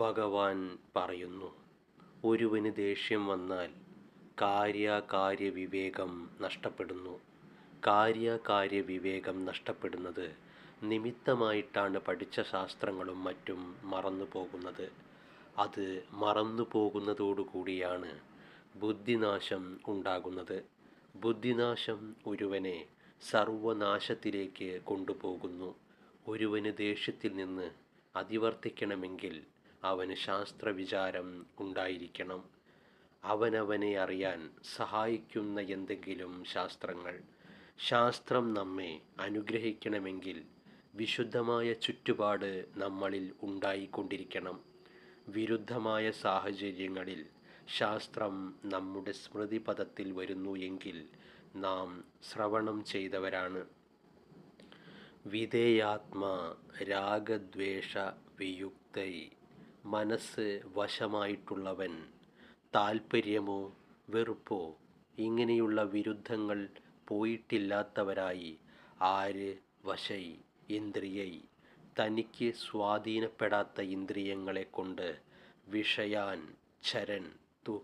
ഭഗവാൻ പറയുന്നു, ഒരുവന് ദേഷ്യം വന്നാൽ കാര്യകാര്യ വിവേകം നഷ്ടപ്പെടുന്നു. കാര്യകാര്യ വിവേകം നഷ്ടപ്പെടുന്നത് നിമിത്തമായിട്ടാണ് പഠിച്ച ശാസ്ത്രങ്ങളും മറ്റും മറന്നു പോകുന്നത്. അത് മറന്നു പോകുന്നതോടുകൂടിയാണ് ബുദ്ധിനാശം ഉണ്ടാകുന്നത്. ബുദ്ധിനാശം ഒരുവനെ സർവനാശത്തിലേക്ക് കൊണ്ടുപോകുന്നു. ഒരുവന് ദേഷ്യത്തിൽ നിന്ന് അതിവർത്തിക്കണമെങ്കിൽ അവന് ശാസ്ത്രവിചാരം ഉണ്ടായിരിക്കണം. അവനവനെ അറിയാൻ സഹായിക്കുന്ന എന്തെങ്കിലും ശാസ്ത്രങ്ങൾ. ശാസ്ത്രം നമ്മെ അനുഗ്രഹിക്കണമെങ്കിൽ വിശുദ്ധമായ ചുറ്റുപാട് നമ്മളിൽ ഉണ്ടായിക്കൊണ്ടിരിക്കണം. വിരുദ്ധമായ സാഹചര്യങ്ങളിൽ ശാസ്ത്രം നമ്മുടെ സ്മൃതിപഥത്തിൽ വരുന്നു എങ്കിൽ നാം ശ്രവണം ചെയ്തവരാണ്. വിധേയാത്മാ രാഗദ്വേഷ വിയുക്തൈ, മനസ്സ് വശമായിട്ടുള്ളവൻ. താൽപ്പര്യമോ വെറുപ്പോ ഇങ്ങനെയുള്ള വിരുദ്ധങ്ങൾ പോയിട്ടില്ലാത്തവരായി. ആര് വശൈ ഇന്ദ്രിയൈ, തനിക്ക് സ്വാധീനപ്പെടാത്ത ഇന്ദ്രിയങ്ങളെ കൊണ്ട് വിഷയാൻ ചരൻ തു,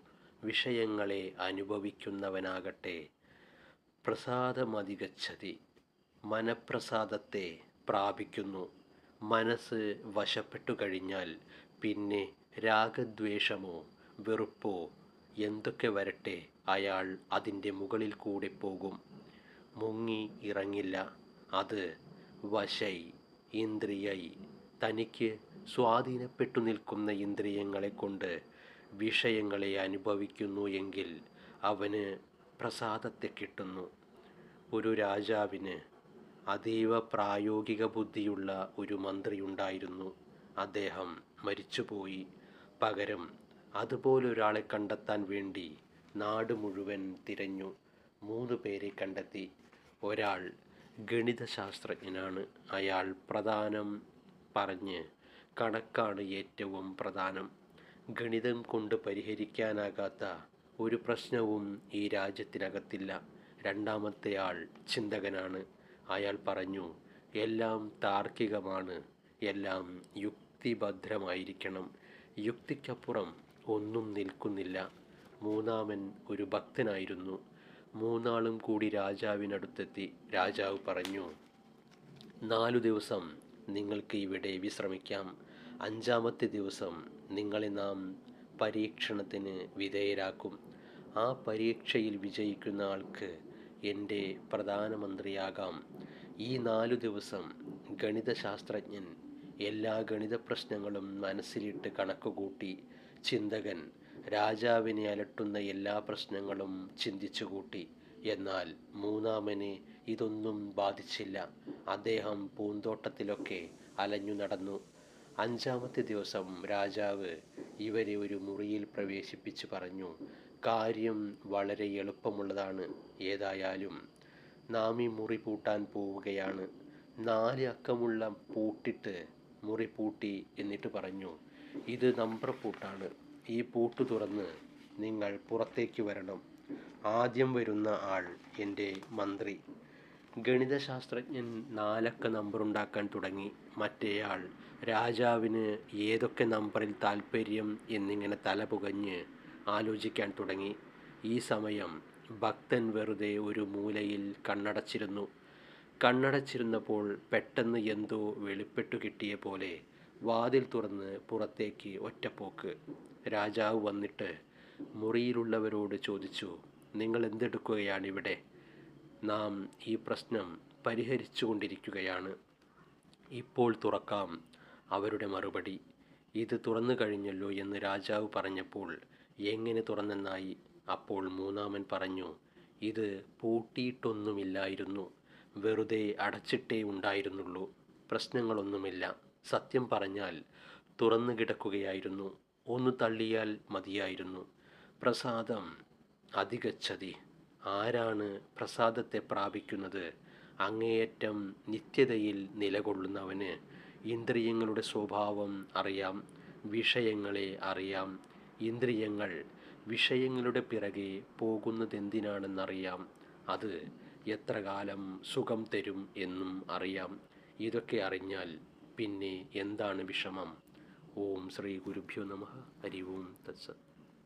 വിഷയങ്ങളെ അനുഭവിക്കുന്നവനാകട്ടെ. പ്രസാദമധിഗച്ഛതി, മനഃപ്രസാദത്തെ പ്രാപിക്കുന്നു. മനസ്സ് വശപ്പെട്ടു കഴിഞ്ഞാൽ പിന്നെ രാഗദ്വേഷമോ വെറുപ്പോ എന്തൊക്കെ വരട്ടെ, അയാൾ അതിൻ്റെ മുകളിൽ കൂടെ പോകും, മുങ്ങി ഇറങ്ങില്ല. അത് വശൈ ഇന്ദ്രിയൈ, തനിക്ക് സ്വാധീനപ്പെട്ടു നിൽക്കുന്ന ഇന്ദ്രിയങ്ങളെ കൊണ്ട് വിഷയങ്ങളെ അനുഭവിക്കുന്നു എങ്കിൽ അവന് പ്രസാദത്തെ കിട്ടുന്നു. ഒരു രാജാവിന് അതീവ പ്രായോഗിക ബുദ്ധിയുള്ള ഒരു മന്ത്രിയുണ്ടായിരുന്നു. അദ്ദേഹം മരിച്ചുപോയി. പകരം അതുപോലൊരാളെ കണ്ടെത്താൻ വേണ്ടി നാട് മുഴുവൻ തിരഞ്ഞു. 3 പേരെ കണ്ടെത്തി. ഒരാൾ ഗണിതശാസ്ത്രജ്ഞനാണ്. അയാൾ പ്രധാനം പറഞ്ഞ് കണക്കാണ് ഏറ്റവും പ്രധാനം. ഗണിതം കൊണ്ട് പരിഹരിക്കാനാകാത്ത ഒരു പ്രശ്നവും ഈ രാജ്യത്തിനകത്തില്ല. രണ്ടാമത്തെ ആൾ ചിന്തകനാണ്. അയാൾ പറഞ്ഞു, എല്ലാം താർക്കികമാണ്, എല്ലാം യുക്തിഭദ്രമായിരിക്കണം, യുക്തിക്കപ്പുറം ഒന്നും നിൽക്കുന്നില്ല. മൂന്നാമൻ ഒരു ഭക്തനായിരുന്നു. 3 ആളും കൂടി രാജാവിനടുത്തെത്തി. രാജാവ് പറഞ്ഞു, 4 ദിവസം നിങ്ങൾക്ക് ഇവിടെ വിശ്രമിക്കാം. 5-ാമത്തെ ദിവസം നിങ്ങളെ നാം പരീക്ഷണത്തിന് വിധേയരാക്കും. ആ പരീക്ഷയിൽ വിജയിക്കുന്ന ആൾക്ക് എൻ്റെ പ്രധാനമന്ത്രിയാകാം. ഈ 4 ദിവസം ഗണിതശാസ്ത്രജ്ഞൻ എല്ലാ ഗണിത പ്രശ്നങ്ങളും മനസ്സിലിട്ട് കണക്കുകൂട്ടി. ചിന്തകൻ രാജാവിനെ അലട്ടുന്ന എല്ലാ പ്രശ്നങ്ങളും ചിന്തിച്ചുകൂട്ടി. എന്നാൽ മൂന്നാമനെ ഇതൊന്നും ബാധിച്ചില്ല. അദ്ദേഹം പൂന്തോട്ടത്തിലൊക്കെ അലഞ്ഞു നടന്നു. 5-ാമത്തെ ദിവസം രാജാവ് ഇവരെ ഒരു മുറിയിൽ പ്രവേശിപ്പിച്ച് പറഞ്ഞു, കാര്യം വളരെ എളുപ്പമുള്ളതാണ്. ഏതായാലും നാം ഈ മുറി പൂട്ടാൻ പോവുകയാണ്. 4 അക്കമുള്ള പൂട്ടിട്ട് മുറി പൂട്ടി. എന്നിട്ട് പറഞ്ഞു, ഇത് നമ്പർ പൂട്ടാണ്. ഈ പൂട്ട് തുറന്ന് നിങ്ങൾ പുറത്തേക്ക് വരണം. ആദ്യം വരുന്ന ആൾ എൻ്റെ മന്ത്രി. ഗണിതശാസ്ത്രജ്ഞൻ 4 അക്ക നമ്പറുണ്ടാക്കാൻ തുടങ്ങി. മറ്റേയാൾ രാജാവിന് ഏതൊക്കെ നമ്പറിൽ താൽപ്പര്യം എന്നിങ്ങനെ തല പുകഞ്ഞ് ആലോചിക്കാൻ തുടങ്ങി. ഈ സമയം ഭക്തൻ വെറുതെ ഒരു മൂലയിൽ കണ്ണടച്ചിരുന്നു. കണ്ണടച്ചിരുന്നപ്പോൾ പെട്ടെന്ന് എന്തോ വെളിപ്പെട്ടു കിട്ടിയ പോലെ വാതിൽ തുറന്ന് പുറത്തേക്ക് ഒറ്റപ്പോക്ക്. രാജാവ് വന്നിട്ട് മുറിയിലുള്ളവരോട് ചോദിച്ചു, നിങ്ങൾ എന്തെടുക്കുകയാണിവിടെ? നാം ഈ പ്രശ്നം പരിഹരിച്ചു കൊണ്ടിരിക്കുകയാണ്. ഇപ്പോൾ തുറക്കാം. അവരുടെ മറുപടി, ഇത് തുറന്നു കഴിഞ്ഞല്ലോ എന്ന് രാജാവ് പറഞ്ഞപ്പോൾ എങ്ങനെ തുറന്നെന്നായി? അപ്പോൾ മൂന്നാമൻ പറഞ്ഞു, ഇത് പൂട്ടിയിട്ടൊന്നുമില്ലായിരുന്നു, വെറുതെ അടച്ചിട്ടേ ഉണ്ടായിരുന്നുള്ളൂ. പ്രശ്നങ്ങളൊന്നുമില്ല. സത്യം പറഞ്ഞാൽ തുറന്നു കിടക്കുകയായിരുന്നു. ഒന്ന് തള്ളിയാൽ മതിയായിരുന്നു. പ്രസാദം അധിഗച്ഛതി. ആരാണ് പ്രസാദത്തെ പ്രാപിക്കുന്നത്? അങ്ങേയറ്റം നിത്യതയിൽ നിലകൊള്ളുന്നവന് ഇന്ദ്രിയങ്ങളുടെ സ്വഭാവം അറിയാം, വിഷയങ്ങളെ അറിയാം. ഇന്ദ്രിയങ്ങൾ വിഷയങ്ങളുടെ പിറകെ പോകുന്നതെന്തിനാണെന്നറിയാം. അത് എത്ര കാലം സുഖം തരും എന്നും അറിയാം. ഇതൊക്കെ അറിഞ്ഞാൽ പിന്നെ എന്താണ് വിഷമം? ഓം ശ്രീ ഗുരുഭ്യോ നമഃ. ഹരി ഓം തത്സത്.